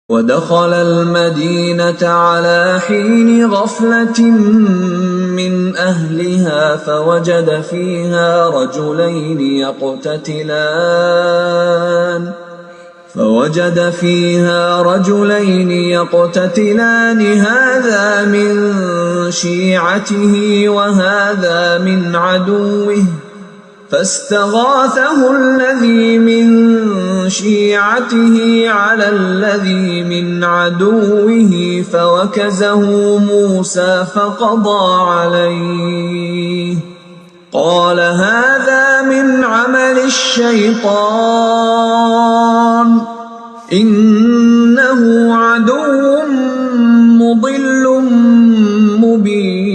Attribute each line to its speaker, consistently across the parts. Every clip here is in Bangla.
Speaker 1: ودخل المدينة على حين غفلة من أهلها فوجد فيها رجلين يقتتلان هذا من شيعته وهذا من عدوه فاستغاثه الذي من شيعته على الذي من عدوه فوكزه موسى فقضى عليه قال هذا من عمل الشيطان إنه عدو مضل مبين।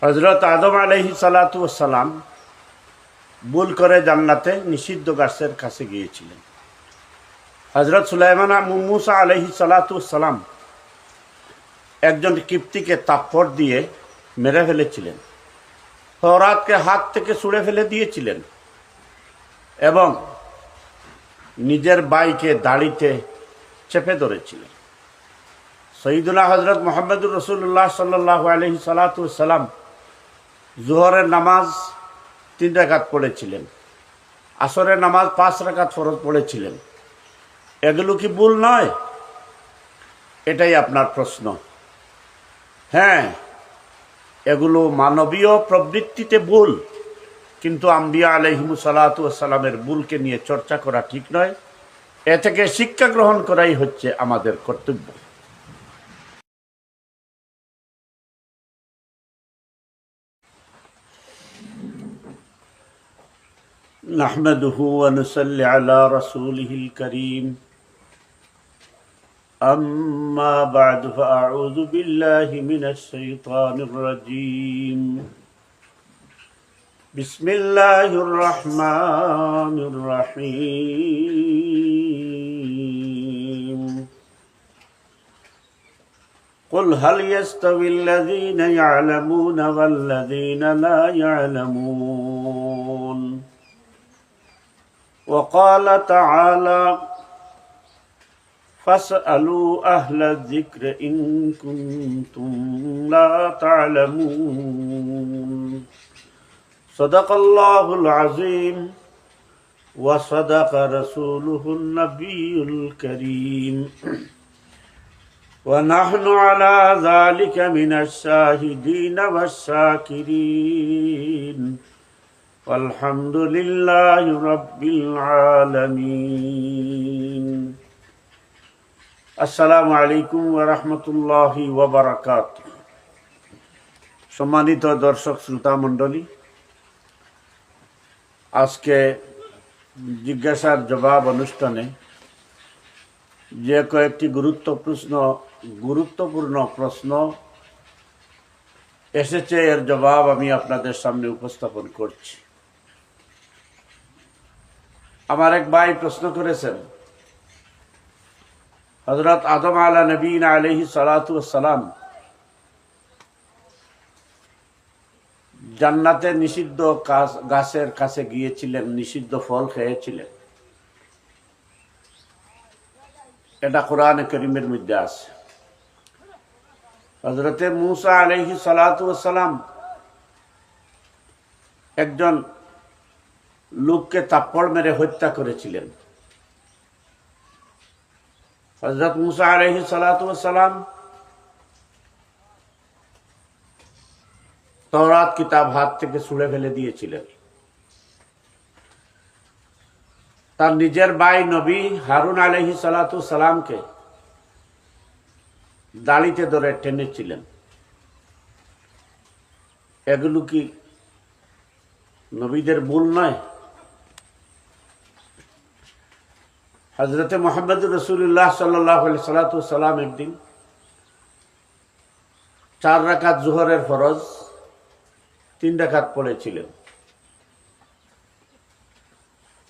Speaker 2: হযরত আদম আলাইহিস সালাতু ওয়াস সালাম ভুল করে জান্নাতে নিষিদ্ধ গাছের কাছে গিয়েছিলেন। হযরত সুলাইমান মুসা আলাইহিস সালাতু ওয়াস সালাম একজন কিপ্তিকে তাপ্পড় দিয়ে মেরে ফেলেছিলেন, তাওরাতকে হাত থেকে ছুঁড়ে ফেলে দিয়েছিলেন এবং নিজের ভাইকে দাড়িতে চেপে ধরেছিলেন। সৈয়দুনা হযরত মুহাম্মদুর রাসূলুল্লাহ সাল্লাল্লাহু আলাইহি সাল্লাতু ওয়াস সালাম জোহরের নামাজ 3 রাকাত পড়েছিলেন, আসরের নামাজ 5 রাকাত ফরজ পড়েছিলেন। এগুলো কি ভুল নয়? এটাই আপনার প্রশ্ন। হ্যাঁ, এগুলো মানবীয় প্রবৃত্তিতে ভুল, কিন্তু আম্বিয়া আলাইহিমুস সালাতু ওয়াস সালামের ভুলকে নিয়ে চর্চা করা ঠিক নয়। এ থেকে শিক্ষা গ্রহণ করাই হচ্ছে আমাদের কর্তব্য। نحمده ونصلي على رسوله الكريم أما بعد فأعوذ بالله من الشيطان الرجيم بسم الله الرحمن الرحيم قل هل يستوي الذين يعلمون والذين لا يعلمون وقال تعالى فاسألوا أهل الذكر إن كنتم لا تعلمون صدق الله العظيم وصدق رسوله النبي الكريم ونحن على ذلك من الشاهدين والشاكرين والحمد لله رب العالمين আসসালামু আলাইকুম ওয়া রাহমাতুল্লাহি ওয়া বারাকাতুহু। সম্মানিত দর্শক শ্রোতা মণ্ডলী, আজকে জিজ্ঞাসার জবাব অনুষ্ঠানে যে কয়েকটি গুরুত্বপূর্ণ প্রশ্ন এসেছে, এর জবাব আমি আপনাদের সামনে উপস্থাপন করছি। আমার এক ভাই প্রশ্ন করেছেন, হযরত আদম আলা নবীনা আলাইহিস সালাতু ওয়াস সালাম জান্নাতে নিষিদ্ধ গাছের কাছে গিয়েছিলেন, নিষিদ্ধ ফল খেয়েছিলেন। এটা কোরআনে কারীমের মধ্যে আছে। হযরত মুসা আলাইহিস সালাতু ওয়াস সালাম একজন লোককে তাপ্পড় মেরে হত্যা করেছিলেন। হযরত মুসা আলাইহিস সালাতু ওয়াস সালাম তাওরাত কিতাব হাত থেকে ছুঁড়ে ফেলে দিয়েছিলেন। তার নিজের ভাই নবী হারুন আলাইহিস সালাতু ওয়াস সালামকে দাড়িতে ধরে টেনেছিলেন। এগুলো কি নবীদের ভুল নয়? হযরত মুহাম্মদুর রাসূলুল্লাহ সাল্লাল্লাহু আলাইহি সাল্লাম একদিন 4 রাকাত জোহরের ফরজ 3 রাকাত পড়েছিলেন,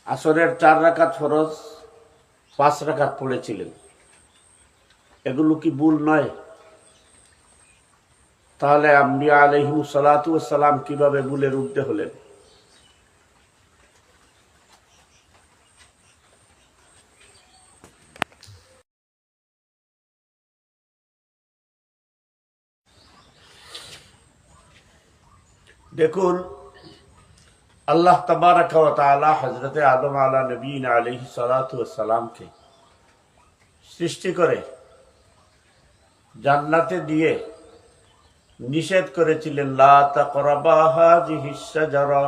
Speaker 2: আসরের 4 রাকাত ফরজ 5 রাকাত পড়েছিলেন। এগুলো কি ভুল নয়? তাহলে আম্বিয়া আলাইহিমুস সালাতু ওয়াস সালাম কিভাবে ভুলের ঊর্ধ্বে হলেন? দেখুন, আল্লাহ তাবারাকা ওয়া তাআলা হযরতে আদম আলা নবীনা আলাইহিস সালাতু ওয়াস সালামকে সৃষ্টি করে জান্নাতে দিয়ে নিষেধ করেছিলেন, লা তাকরাবা হাযিহিস শাজারা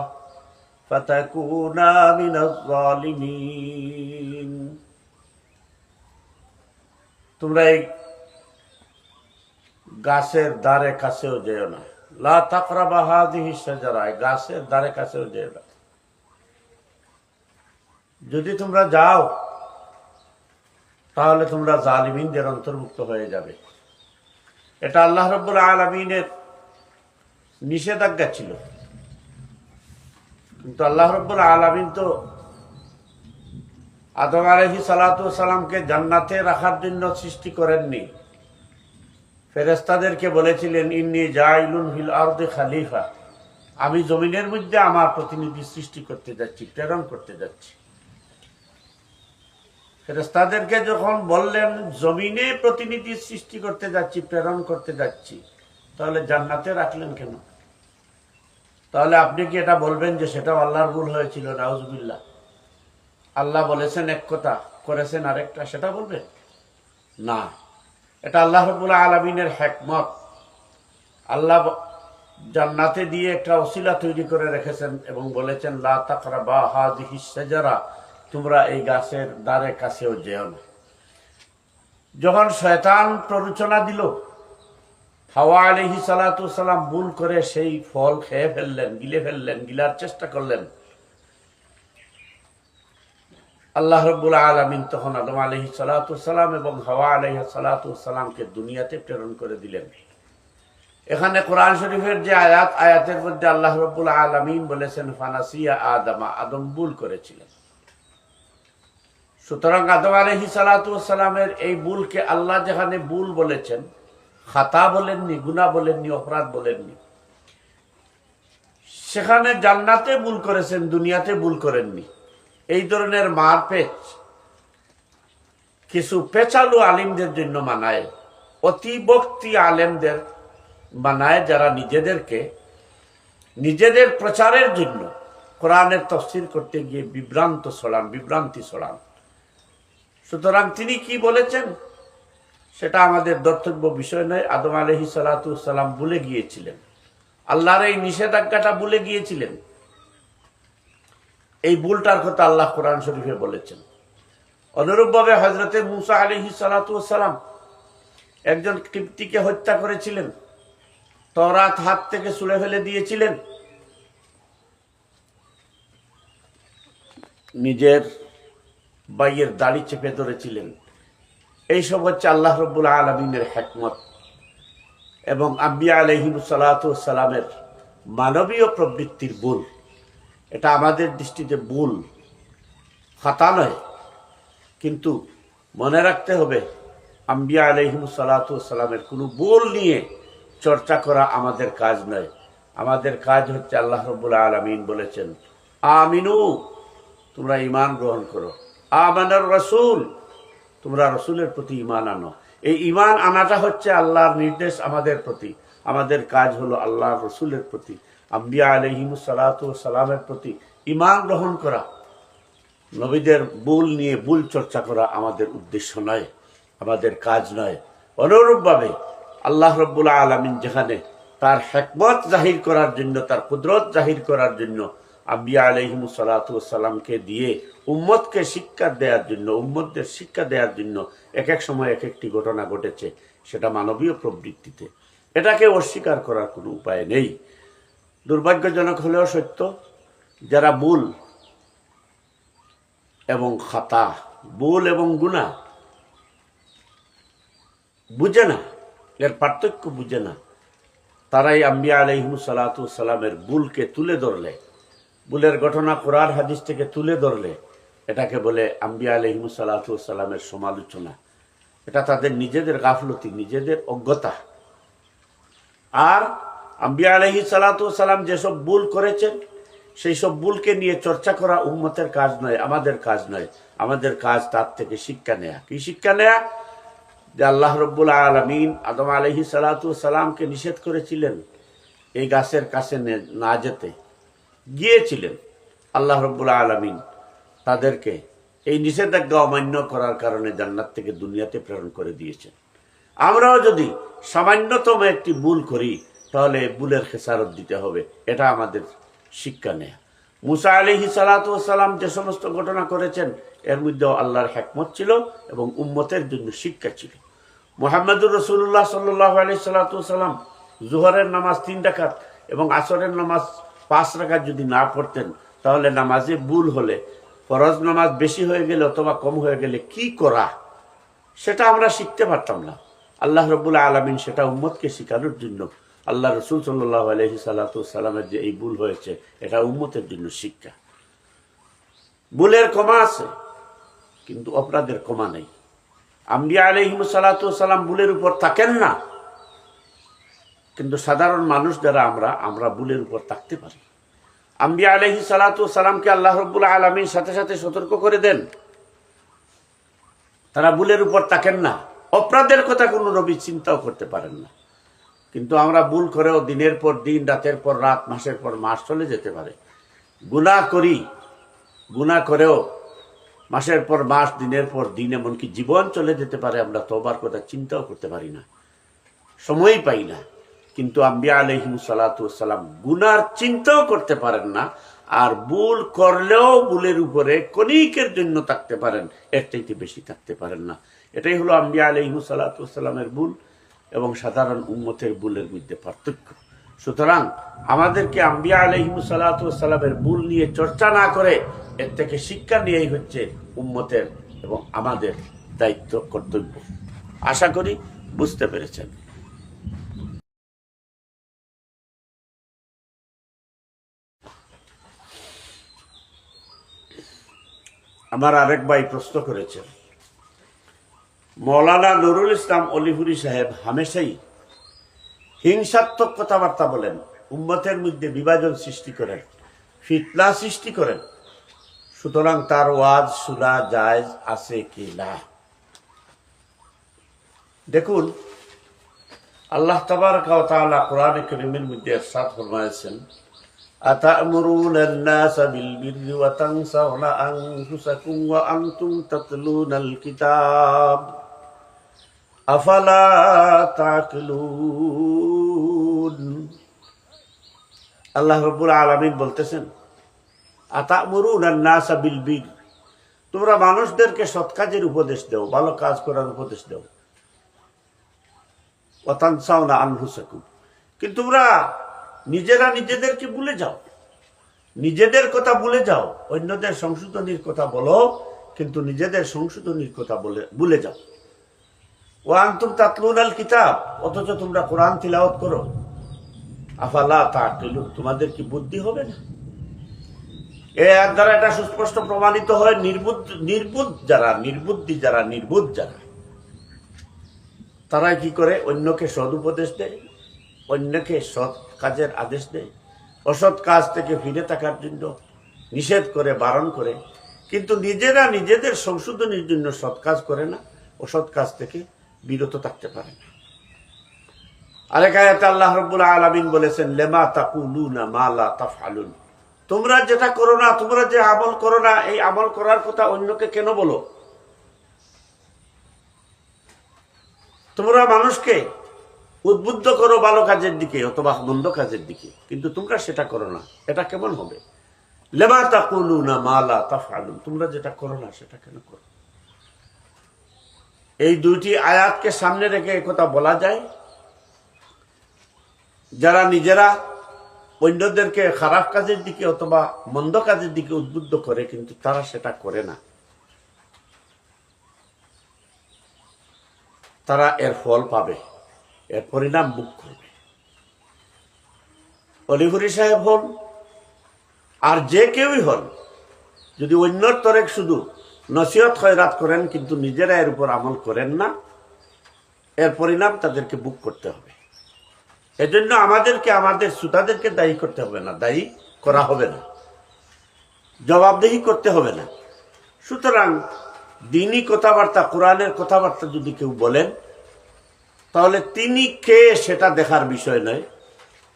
Speaker 2: ফাতাকুনা মিনাজ জালিমিন। তোমরা এই গাছের ধারে কাছেও যেও না। লা তাকরাবা হাযিহিস শাজারা, গাছের ধারে কাছেও যেও না। যদি তোমরা যাও তাহলে তোমরা জালিমিনদের অন্তর্ভুক্ত হয়ে যাবে। এটা আল্লাহ রাব্বুল আলামিনের নিষেধাজ্ঞা ছিল, কিন্তু আল্লাহ রাব্বুল আলামিন তো আদম আলাইহিস সালাতু ওয়াস সালামকে জান্নাতে রাখার জন্য সৃষ্টি করেননি। ফেরেশতাদেরকে বলেছিলেন, ইন্নী জাইলুন ফিল আরদি খলিফা, আমি জমিনের মধ্যে আমার প্রতিনিধি সৃষ্টি করতে যাচ্ছি, প্রেরণ করতে যাচ্ছি। ফেরেশতাদেরকে যখন বললেন জমিনে প্রতিনিধি সৃষ্টি করতে যাচ্ছি, প্রেরণ করতে যাচ্ছি, তাহলে জান্নাতে রাখলেন কেন? তাহলে আপনি কি এটা বলবেন যে সেটাও আল্লাহর ভুল হয়েছিল? নাউজুবিল্লাহ। আল্লাহ বলেছেন এক কথা, করেছেন আরেকটা, সেটা বলবেন না। এটা আল্লাহ রাব্বুল আলামিনের হিকমত। আল্লাহ জান্নাতে দিয়ে একটা ওসিলা তৈরি করে রেখেছেন এবং বলেছেন, লা তাকরাবা হাযিহিস শাজারা, তোমরা এই গাছের দ্বারে কাছেও যেও না। যখন শয়তান প্ররোচনা দিল, হাওয়া আলাইহিস সালাতু ওয়াস সালাম ভুল করে সেই ফল খেয়ে ফেললেন, গিলার চেষ্টা করলেন। আল্লাহ রাব্বুল আলামিন তখন আদম আলাইহিস সালাতু ওয়াস সালাম এবং হাওয়া আলাইহিস সালাতু ওয়াস সালামকে দুনিয়াতে প্রেরণ করে দিলেন। এখানে কোরআন শরীফের যে আয়াতের মধ্যে আল্লাহ রাব্বুল আলামিন বলেছেন, ফানাসিয়া আদমা, আদম ভুল করেছিলেন। সুতরাং আদম আলাইহিস সালাতু ওয়াস সালামের এই ভুলকে আল্লাহ যেখানে ভুল বলেছেন, খাতা বলেননি, গুনাহ বলেননি, অপরাধ বলেননি। সেখানে জান্নাতে ভুল করেছেন, দুনিয়াতে ভুল করেননি। এই ধরনের মারপেচ কিছু পেচালু আলিমদের জন্য মানায়, অতিভক্তি আলেমদের মানায়, যারা নিজেদের প্রচারের জন্য কোরআনের তাফসীর করতে গিয়ে বিভ্রান্তি ছড়ান। সুতরাং তিনি কি বলেছেন সেটা আমাদের দর্তব্য বিষয় নয়। আদম আলাইহিস সালাতু ওয়াস সালাম ভুলে গিয়েছিলেন, আল্লাহর এই নিষেধাজ্ঞাটা ভুলে গিয়েছিলেন। এই ভুলটার কথা আল্লাহ কোরআন শরীফে বলেছেন। অনুরূপভাবে হযরতে মূসা আলাইহিস সালাতু ওয়াস সালাম একজন কিবতীকে হত্যা করেছিলেন, তওরাত হাত থেকে ছুঁড়ে ফেলে দিয়েছিলেন, নিজের ভাইয়ের দাড়ি চেপে ধরেছিলেন। এইসব হচ্ছে আল্লাহ রাব্বুল আলামিনের হিকমত এবং আম্বিয়া আলাইহিস সালাতু ওয়াস সালামের মানবীয় প্রবৃত্তির ভুল। এটা আমাদের দৃষ্টিতে ভুল, খাতা নয়। কিন্তু মনে রাখতে হবে, আম্বিয়া আলাইহিস সালাতু ওয়াস সালামের কোনো ভুল নিয়ে চর্চা করা আমাদের কাজ নয়। আমাদের কাজ হচ্ছে, আল্লাহ রাব্বুল আলামিন বলেছেন, আমিনু, তোমরা ঈমান গ্রহণ করো, আমানার রাসূল, তোমরা রাসূলের প্রতি ঈমান আনো। এই ঈমান আনাটা হচ্ছে আল্লাহর নির্দেশ আমাদের প্রতি। আমাদের কাজ হলো আল্লাহর রাসূলের প্রতি, আম্বিয়া আলাইহিস সালাতু ওয়াস সালামের প্রতি ঈমান গ্রহণ করা। নবীদের ভুল নিয়ে ভুল চর্চা করা আমাদের উদ্দেশ্য নয়, আমাদের কাজ নয়। অনুরূপভাবে আল্লাহ রাব্বুল আলামিন যেখানে তার হিকমত জাহির করার জন্য, তার কুদরত জাহির করার জন্য আম্বিয়া আলাইহিস সালাতু ওয়াস সালামকে দিয়ে উম্মতকে শিক্ষা দেওয়ার জন্য, উম্মতদের শিক্ষা দেওয়ার জন্য এক এক সময় এক একটি ঘটনা ঘটেছে, সেটা মানবীয় প্রবৃত্তিতে। এটাকে অস্বীকার করার কোনো উপায় নেই। দুর্ভাগ্যজনক হলেও সত্য, যারা ভুল এবং খাতা, ভুল এবং গুনাহ বুঝে না, এর পার্থক্য বুঝে না, তারাই আম্বিয়া আলাইহিস সালাতু ওয়াস সালামের ভুলকে তুলে ধরলে, ভুলের ঘটনা কোরআন হাদিস থেকে তুলে ধরলে, এটাকে বলে আম্বিয়া আলাইহিস সালাতু ওয়াস সালামের সমালোচনা। এটা তাদের নিজেদের গাফলতি, নিজেদের অজ্ঞতা। আর আম্বিয়া আলাইহিস সালাতু ওয়াস সালাম যেসব ভুল করেছেন, সেই সব ভুলকে নিয়ে চর্চা করা উম্মতের কাজ নয়, আমাদের কাজ নয়। আমাদের কাজ তার থেকে শিক্ষা নেয়া। কি শিক্ষা নেয়া? যে আল্লাহ রাব্বুল আলামিন আদম আলাইহিস সালাতু ওয়াস সালামকে নিষেধ করেছিলেন এই গাছের কাছে না যেতে গিয়েছিলেন, আল্লাহ রাব্বুল আলামিন তাদেরকে এই নিষেধাজ্ঞা অমান্য করার কারণে জান্নাত থেকে দুনিয়াতে প্রেরণ করে দিয়েছেন। আমরাও যদি সামান্যতম একটি ভুল করি তাহলে ভুলের খেসারত দিতে হবে, এটা আমাদের শিক্ষা নেয়া। মুসা আলাইহিস সালাতু ওয়াস সালাম যে সমস্ত ঘটনা করেছেন এর মধ্যেও আল্লাহর হিকমত ছিল এবং উম্মতের জন্য শিক্ষা ছিল। মুহাম্মদুর রাসূলুল্লাহ সাল্লাল্লাহু আলাইহি সাল্লাতু ওয়াস সালাম জোহরের নামাজ 3 রাকাত এবং আসরের নামাজ 5 রাকাত যদি না পড়তেন তাহলে নামাজে ভুল হলে, ফরজ নামাজ বেশি হয়ে গেলে অথবা কম হয়ে গেলে কি করা সেটা আমরা শিখতে পারতাম না। আল্লাহ রাব্বুল আলামিন সেটা উম্মতকে শেখানোর জন্য আল্লাহ রাসূল সাল্লাল্লাহু আলাইহি সাল্লাতু ওয়াস সালামের যে এই ভুল হয়েছে এটা উম্মতের জন্য শিক্ষা। ভুলের ক্ষমা আছে কিন্তু অপরাধের ক্ষমা নেই। আম্বিয়া আলাইহিমুস সালাতু ওয়াস সালাম ভুলের উপর থাকেন না, কিন্তু সাধারণ মানুষ যারা আমরা ভুলের উপর থাকতে পারি। আম্বিয়া আলাইহিস সালাতু ওয়াস সালামকে আল্লাহ রাব্বুল আলামিন সাথে সাথে সতর্ক করে দেন, তারা ভুলের উপর থাকেন না, অপরাধের কথা কোনো নবী চিন্তাও করতে পারেন না। কিন্তু আমরা ভুল করেও দিনের পর দিন, রাতের পর রাত, মাসের পর মাস চলে যেতে পারে। গুনাহ করেও মাসের পর মাস, দিনের পর দিন, এমনকি জীবন চলে যেতে পারে। আমরা তওবার কথা চিন্তাও করতে পারি না, সময়ই পাই না। কিন্তু আম্বিয়া আলাইহিমুস সালাতু ওয়াস সালাম গুনার চিন্তাও করতে পারেন না, আর ভুল করলেও ভুলের উপরে কণিকের জন্য থাকতে পারেন, এর চাইতে বেশি থাকতে পারেন না। এটাই হলো আম্বিয়া আলাইহিমুস সালাতু ওয়াস সালামের ভুল এবং সাধারণ উম্মতের ভুলের মধ্যে পার্থক্য। সুতরাং আমাদেরকে আম্বিয়া আলাইহিমুস সালাতু ওয়াস সালামের ভুল নিয়ে চর্চা না করে এর থেকে শিক্ষা নিয়েই হচ্ছে উম্মতের এবং আমাদের দায়িত্ব, কর্তব্য। আশা করি বুঝতে পেরেছেন। আমার আরেক ভাই প্রশ্ন করেছেন, মৌলানা নুরুল ইসলাম অলিপুরি সাহেব হামেশাই হিংসাত্মক কথাবার্তা বলেন, উম্মতের মধ্যে বিভাজন সৃষ্টি করেন, ফিতনা সৃষ্টি করেন, সুতরাং তার ওয়াজ শোনা জায়েজ আছে কি না? দেখুন, আল্লাহ তাবারক ওয়া তাআলা কোরআনে কারীমের মধ্যে ইরশাদ ফরমায়েছেন, আতা'মুরুনান নাসা বিল বিররি ওয়া তানসাউনা আনফুসাকুম ওয়া আনতুম তাতলুনাল কিতাব আফালা তাকিলুন। আল্লাহ রাব্বুল আলামিন বলতেছেন, আতা'মুরুনান নাসা বিল বির, তোমরা মানুষদেরকে সৎ কাজের উপদেশ দাও, ভালো কাজ করার উপদেশ দাও, ওয়া তানসাউনা আনফুসাকুম, কিন্তু তোমরা নিজেরা নিজেদেরকে ভুলে যাও, নিজেদের কথা ভুলে যাও। অন্যদের সংশোধনীর কথা বলো কিন্তু নিজেদের সংশোধনীর কথা ভুলে যাও। ওয়া আনতুম তাতলুনাল কিতাব, অথচ তোমরা কোরআন তিলাওয়াত করো। আফালা তাকিলুন, তোমাদের কি বুদ্ধি হবে না? এর দ্বারা এটা সুস্পষ্ট প্রমাণিত হয় নির্বুদ্ধ যারা তারা কি করে? অন্যকে সৎ উপদেশ দেয়, অন্যকে সৎ কাজের আদেশ দেয়, অসৎ কাজ থেকে ফিরে থাকার জন্য নিষেধ করে, বারণ করে, কিন্তু নিজেরা নিজেদের সংশোধনের জন্য সৎ কাজ করে না, অসৎ কাজ থেকে বিরত থাকতে পারে না। আরেক আয়াতে আল্লাহ রাব্বুল আলামিন বলেছেন, লিমা তাকুলুনা মা লা তাফআলুন, তোমরা যেটা করো না, তোমরা যে আমল করো না, এই আমল করার কথা অন্যকে কেন বলো? তোমরা মানুষকে উদ্বুদ্ধ করো ভালো কাজের দিকে অথবা মন্দ কাজের দিকে, কিন্তু তোমরা সেটা করো না, এটা কেমন হবে? লিমা তাকুলুনা মা লা তাফআলুন, তোমরা যেটা করো না সেটা কেন করো? এই দুইটি আয়াতকে সামনে রেখে একথা বলা যায়, যারা নিজেরা অন্যদেরকে খারাপ কাজের দিকে অথবা মন্দ কাজের দিকে উদ্বুদ্ধ করে কিন্তু তারা সেটা করে না, তারা এর ফল পাবে, এর পরিণাম ভোগ করবে। অলিপুরি সাহেব হন আর যে কেউই হন, যদি অন্যর তরে শুধু নসিহত খয়রাত করেন কিন্তু নিজেরা এর উপর আমল করেন না, এর পরিণাম তাদেরকে ভোগ করতে হবে। এজন্য আমাদেরকে আমাদের শ্রোতাদেরকে দায়ী করতে হবে না, দায়ী করা হবে না, জবাবদেহি করতে হবে না। সুতরাং দিনী কথাবার্তা, কোরআনের কথাবার্তা যদি কেউ বলেন তাহলে তিনি কে সেটা দেখার বিষয় নয়,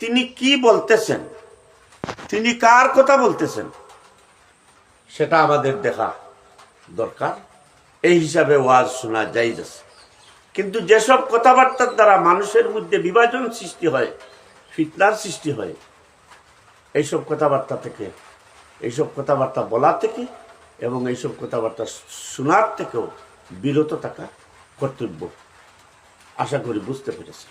Speaker 2: তিনি কি বলতেছেন, তিনি কার কথা বলতেছেন, সেটা আমাদের দেখা দরকার। এই হিসাবে ওয়াজ শোনা জায়েজ আছে। কিন্তু যেসব কথাবার্তার দ্বারা মানুষের মধ্যে বিভাজন সৃষ্টি হয়, ফিতনার সৃষ্টি হয়, এইসব কথাবার্তা বলা থেকে এবং এইসব কথাবার্তা শোনার থেকেও বিরত থাকা কর্তব্য। আশা করি বুঝতে পেরেছি।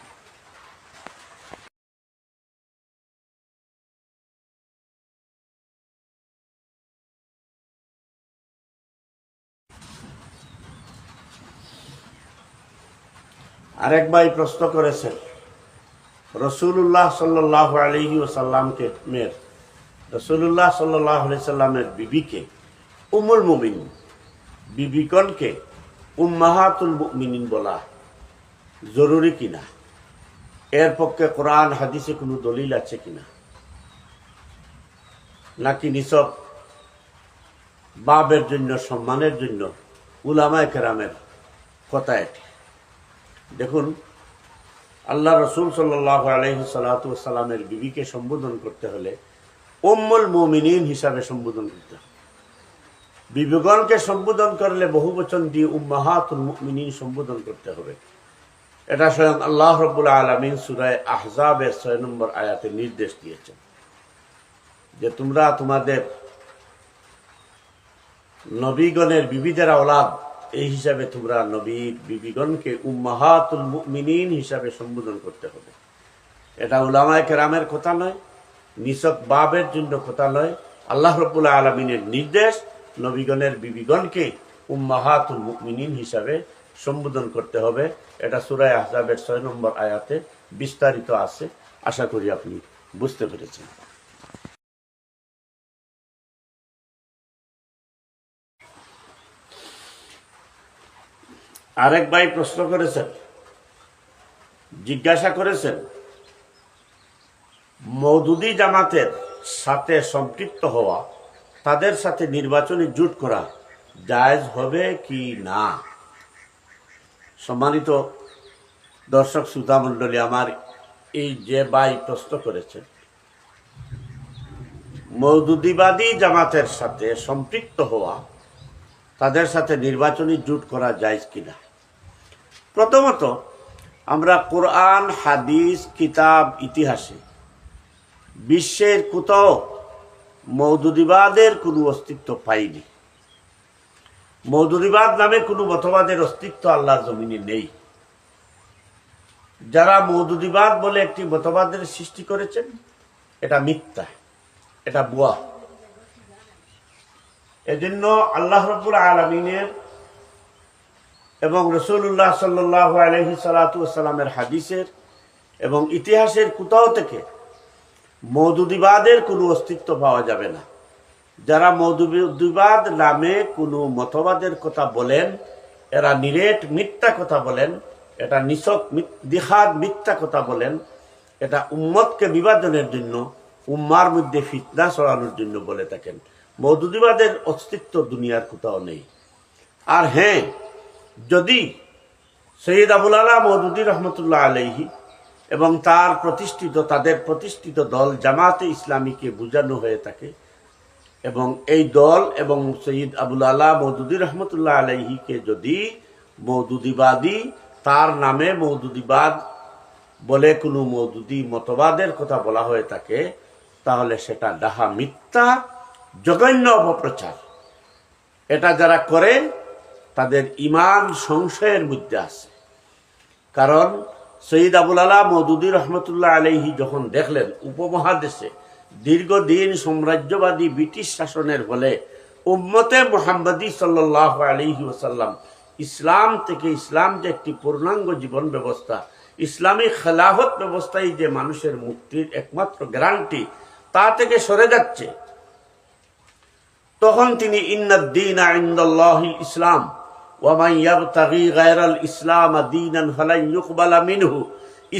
Speaker 2: আরেক ভাই প্রশ্ন করেছেন, রসুল্লাহ সাল্লাল্লাহু আলাইহি ওয়াসাল্লামকে রসুল্লাহ সাল্লাল্লাহু আলাইহি সাল্লামের বিবিকে উম্মুল মুমিনিন, বিবিগণকে উম্মাহাতুল মুমিনিন বলা জরুরি কিনা, এর পক্ষে কোরআন হাদিসে কোনো দলিল আছে কিনা, নাকি নিছক বাবের জন্য, সম্মানের জন্য উলামায়ে কেরামের কথা এটি? দেখুন, আল্লাহ রসুল সাল্লাল্লাহু আলাইহি সাল্লামের বিবিকে সম্বোধন করতে হলে উম্মুল মুমিনিন হিসাবে সম্বোধন করতে হবে। বিবিগণকে সম্বোধন করলে বহু বচন দিয়ে উম্মাহাতুল মুমিনিন সম্বোধন করতে হবে। এটা স্বয়ং আল্লাহ রাব্বুল আলামিন সূরা আহজাবের 6 নম্বর আয়াতে নির্দেশ দিয়েছেন যে তোমরা তোমাদের নবীগণের বিবিদের আওলাদ, এই হিসাবে তোমরা নবীর বিবিগণকে উম্মাহাতুল মুমিনিন হিসাবে সম্বোধন করতে হবে। এটা উলামায়ে কেরামের কথা নয়, নিছক বাবের জন্য কথা নয়। আল্লাহ রাব্বুল আলামিনের নির্দেশ নবীগণের বিবিগণকে উম্মাহাতুল মুমিনিন হিসাবে সম্বোধন করতে হবে। এটা সূরা আহজাবের 6 নম্বর আয়াতে বিস্তারিত আছে। আশা করি আপনি বুঝতে পেরেছেন। আরেক ভাই প্রশ্ন করেছেন, জিজ্ঞাসা করেছেন, মওদুদি জামাতের সাথে সম্পৃক্ত হওয়া, তাদের সাথে নির্বাচনী জোট করা জায়েজ হবে কি না? সম্মানিত দর্শক শ্রোতা মণ্ডলী, আমার এই যে ভাই প্রশ্ন করেছেন, মওদুদিবাদী জামাতের সাথে সম্পৃক্ত হওয়া, তাদের সাথে নির্বাচনী জোট করা জায়েজ কিনা? প্রথমত, আমরা কোরআন, হাদিস, কিতাব, ইতিহাসে বিশ্বের কোথাও মওদুদিবাদের কোনো অস্তিত্ব পাইনি। মওদুদিবাদ নামে কোনো মতবাদের অস্তিত্ব আল্লাহর জমিনে নেই। যারা মওদুদিবাদ বলে একটি মতবাদের সৃষ্টি করেছেন, এটা মিথ্যা, এটা ভুয়া। এজন্য আল্লাহ রাব্বুল আলামিনের এবং রাসূলুল্লাহ সাল্লাল্লাহু আলাইহি সাল্লামের হাদিসের এবং ইতিহাসের কোথাও থেকে মওদুদিবাদের কোনো অস্তিত্ব পাওয়া যাবে না। যারা মওদুদিবাদ নামে কোনো মতবাদের কথা বলেন, এরা নিরেট মিথ্যা কথা বলেন, এটা নিছক দিহাদ মিথ্যা কথা বলেন। এটা উম্মতকে বিভাজনের জন্য, উম্মার মধ্যে ফিতনা ছড়ানোর জন্য বলে থাকেন। মওদুদিবাদের অস্তিত্ব দুনিয়ার কোথাও নেই। আর হ্যাঁ, যদি সৈয়দ আবুল আলা মওদুদী রহমতুল্লাহ আলাইহি এবং তাদের প্রতিষ্ঠিত দল জামাতে ইসলামীকে বোঝানো হয়ে থাকে, এবং এই দল এবং সৈয়দ আবুল আলা মওদুদী রহমতুল্লাহ আলাইহিকে যদি মওদুদিবাদী, তার নামে মওদুদিবাদ বলে কোনো মওদুদি মতবাদের কথা বলা হয়ে থাকে, তাহলে সেটা ডাহা মিথ্যা, জঘন্য অপপ্রচার। এটা যারা করে তাদের ঈমান সংশয়ের মধ্যে আছে। কারণ সৈয়দ আবুল আলা মওদুদী রহমতুল্লাহ আলাইহি যখন দেখলেন উপমহাদেশে দীর্ঘদিন সাম্রাজ্যবাদী ব্রিটিশ শাসনের ফলে উম্মতে মুহাম্মাদী সাল্লাল্লাহু আলাইহি ওয়াসাল্লাম ইসলাম থেকে, ইসলাম যে একটি পূর্ণাঙ্গ জীবন ব্যবস্থা, ইসলামী খেলাফত ব্যবস্থাই যে মানুষের মুক্তির একমাত্র গ্যারান্টি, তা থেকে সরে যাচ্ছে, তখন তিনি ইন্নাদ-দীনা ইনদাল্লাহিল ইসলাম ওয়া মান ইয়াবতাগি গায়রাল ইসলাম দীনান ফালান ইউকবালা মিনহু,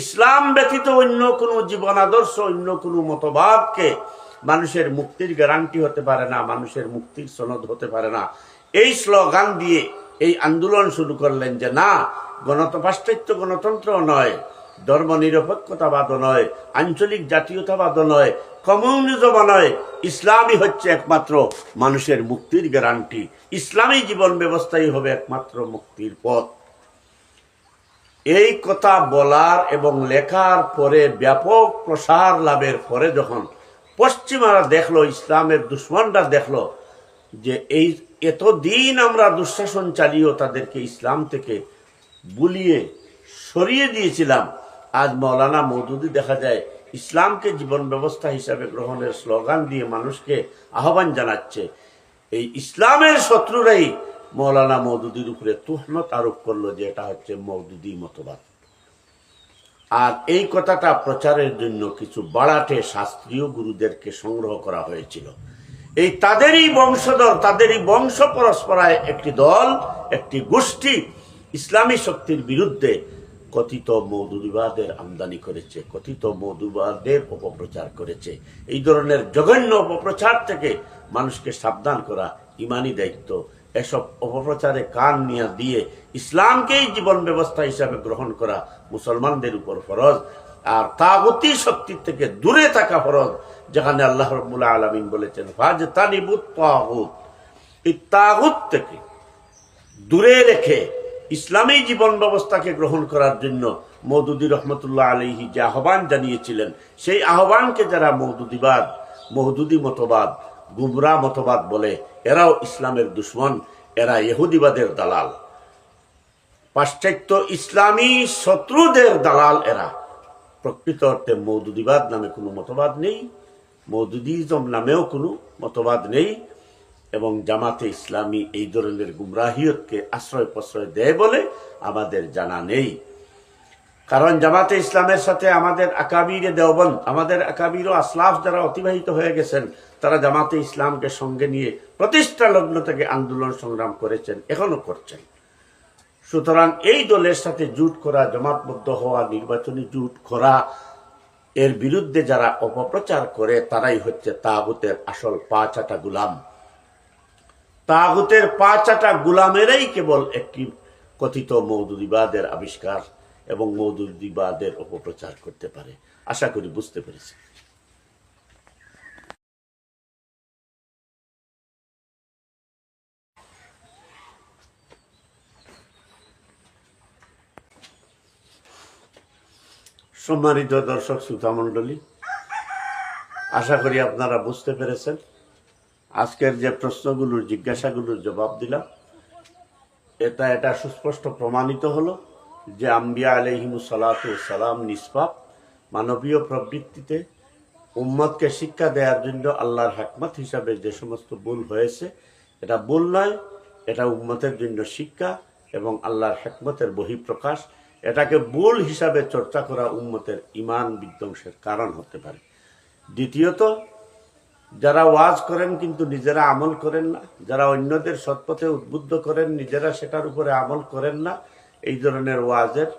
Speaker 2: ইসলাম ব্যতীত অন্য কোনো জীবন আদর্শ, অন্য কোনো মতবাদকে মানুষের মুক্তির গ্যারান্টি হতে পারে না, মানুষের মুক্তির সনদ হতে পারে না। এই স্লোগান দিয়ে এই আন্দোলন শুরু করলেন যে না, পাশ্চাত্য গণতন্ত্র নয়, ধর্মনিরপেক্ষতাবাদও নয়, আঞ্চলিক জাতীয়তাবাদও নয়, কমিউনিজমও নয়। ইসলামই হচ্ছে একমাত্র মানুষের মুক্তির গ্যারান্টি। ইসলামী জীবন ব্যবস্থাই হবে একমাত্র মুক্তির পথ। এই কথা বলার এবং লেখার পরে ব্যাপক প্রসার লাভের পরে যখন পশ্চিমারা দেখলো, ইসলামের দুশ্মনরা দেখলো যে এই এতদিন আমরা দুঃশাসন চালিয়েও তাদেরকে ইসলাম থেকে বুলিয়ে সরিয়ে দিয়েছিলাম, আজ মৌলানা মওদুদি দেখা যায় ইসলামকে জীবন ব্যবস্থা হিসাবে গ্রহণের স্লোগান দিয়ে মানুষকে আহ্বান জানাচ্ছে। এই ইসলামের শত্রুরাই মৌলানা মওদুদির উপরে তুহমত আরোপ করলো যে এটা হচ্ছে মওদুদি মতবাদ। আর এই কথাটা প্রচারের জন্য কিছু বাড়াটে শাস্ত্রীয় গুরুদেরকে সংগ্রহ করা হয়েছিল। এই তাদেরই বংশধর, তাদেরই বংশ পরস্পরায় একটি দল, একটি গোষ্ঠী ইসলামী শক্তির বিরুদ্ধে কথিত মওদুদিবাদের আমদানি করেছে, কথিত মওদুদিবাদের অপপ্রচার করেছে। এই ধরনের জঘন্য অপপ্রচার থেকে মানুষকে সাবধান করা ইমানি দায়িত্ব। এসব অপপ্রচারে কান নিয়ে দিয়ে ইসলামকেই জীবন ব্যবস্থা হিসাবে গ্রহণ করা মুসলমানদের উপর ফরজ। আর তাগুতি শক্তি থেকে দূরে থাকা ফরজ, যেখানে আল্লাহ রাব্বুল আলামিন বলেছেন ফাজতানিবুত তাগুত। এই তাগুত থেকে দূরে রেখে ইসলামী জীবন ব্যবস্থাকে গ্রহণ করার জন্য মওদুদি রহমতুল্লাহ আলাইহি যে আহ্বান জানিয়েছিলেন, সেই আহ্বানকে যারা মওদুদিবাদ, মওদুদি মতবাদ, গুমরা মতবাদ বলে, এরাও ইসলামের দুশ্মন, এরা ইহুদিবাদের দালাল, পাশ্চাত্য ইসলামী শত্রুদের দালাল এরা। প্রকৃত অর্থে মওদুদিবাদ নামে কোনো মতবাদ নেই, মওদুদিজম নামেও কোনো মতবাদ নেই, এবং জামাতে ইসলামী এই ধরনের গুমরাহিয়তকে আশ্রয় প্রশ্রয় দেয় বলে আমাদের জানা নেই। কারণ জামাতে ইসলামের সাথে আমাদের আকাবিরে দেওবন্দ, আমাদের আকাবির ও আসলাফ যারা অতিবাহিত হয়ে গেছেন, তারা জামাতে ইসলামকে সঙ্গে নিয়ে প্রতিষ্ঠা লগ্ন থেকে আন্দোলন সংগ্রাম করেছেন, এখনো করছেন। সুতরাং এই দলের সাথে জোট করা, জামাতবদ্ধ হওয়া, নির্বাচনী জোট করা, এর বিরুদ্ধে যারা অপপ্রচার করে তারাই হচ্ছে তাগুতের আসল পা চাটা গুলাম। তাগুতের পা চাটা গুলামেরাই কেবল একটি কথিত মওদুদিবাদের আবিষ্কার এবং মওদুদিবাদের অপপ্রচার করতে পারে। আশা করি বুঝতে পেরেছি। সম্মানিত দর্শক শ্রোতা মণ্ডলী, আশা করি আপনারা বুঝতে পেরেছেন। আজকের যে প্রশ্নগুলোর, জিজ্ঞাসাগুলোর জবাব দিলাম, এটা সুস্পষ্ট প্রমাণিত হলো যে আম্বিয়া আলাইহিমুস সালাতু ওয়াস সালাম নিষ্পাপ, মানবীয় প্রবৃত্তিতে উম্মতকে শিক্ষা দেওয়ার জন্য আল্লাহর হিকমত হিসাবে যে সমস্ত ভুল হয়েছে, এটা ভুল নয়, এটা উম্মতের জন্য শিক্ষা এবং আল্লাহর হিকমতের বহিঃপ্রকাশ। এটাকে ভুল হিসাবে চর্চা করা উম্মতের ঈমান বিধ্বংসের কারণ হতে পারে। দ্বিতীয়ত, যারা ওয়াজ করেন কিন্তু নিজেরা আমল করেন না, যারা অন্যদের সৎপথে উদ্বুদ্ধ করেন নিজেরা সেটার উপরে আমল করেন না, এই ধরনের ওয়াজের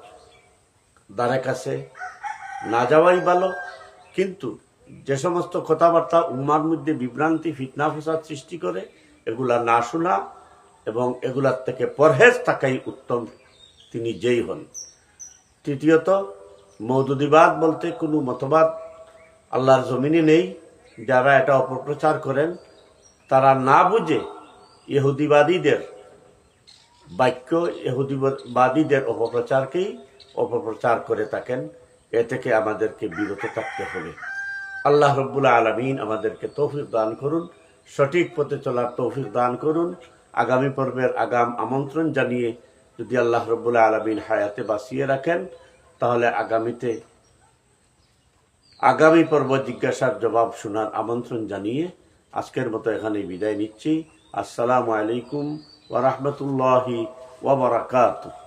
Speaker 2: দ্বারে কাছে না যাওয়াই ভালো। কিন্তু যে সমস্ত কথাবার্তা উম্মার মধ্যে বিভ্রান্তি, ফিতনা ফসাদ সৃষ্টি করে, এগুলা না শোনা এবং এগুলার থেকে পরহেজ থাকাই উত্তম, তিনি যেই হন। তৃতীয়ত, মওদুদিবাদ বলতে কোনো মতবাদ আল্লাহর জমিনে নেই। যারা এটা অপপ্রচার করেন তারা না বুঝে ইহুদিবাদীদের বাক্য, ইহুদিবাদীদের অপপ্রচারকেই অপপ্রচার করে থাকেন। এ থেকে আমাদেরকে বিরত থাকতে হবে। আল্লাহ রাব্বুল আলামিন আমাদেরকে তৌফিক দান করুন, সঠিক পথে চলার তৌফিক দান করুন। আগামী পর্বের আগাম আমন্ত্রণ জানিয়ে, যদি আল্লাহ রাব্বুল আলামিন হায়াতে বাঁচিয়ে রাখেন, তাহলে আগামী পর্ব জিজ্ঞাসার জবাব শোনার আমন্ত্রণ জানিয়ে আজকের মতো এখানেই বিদায় নিচ্ছি। আসসালামু আলাইকুম ওয়া রাহমাতুল্লাহি ওয়া বারাকাতুহু।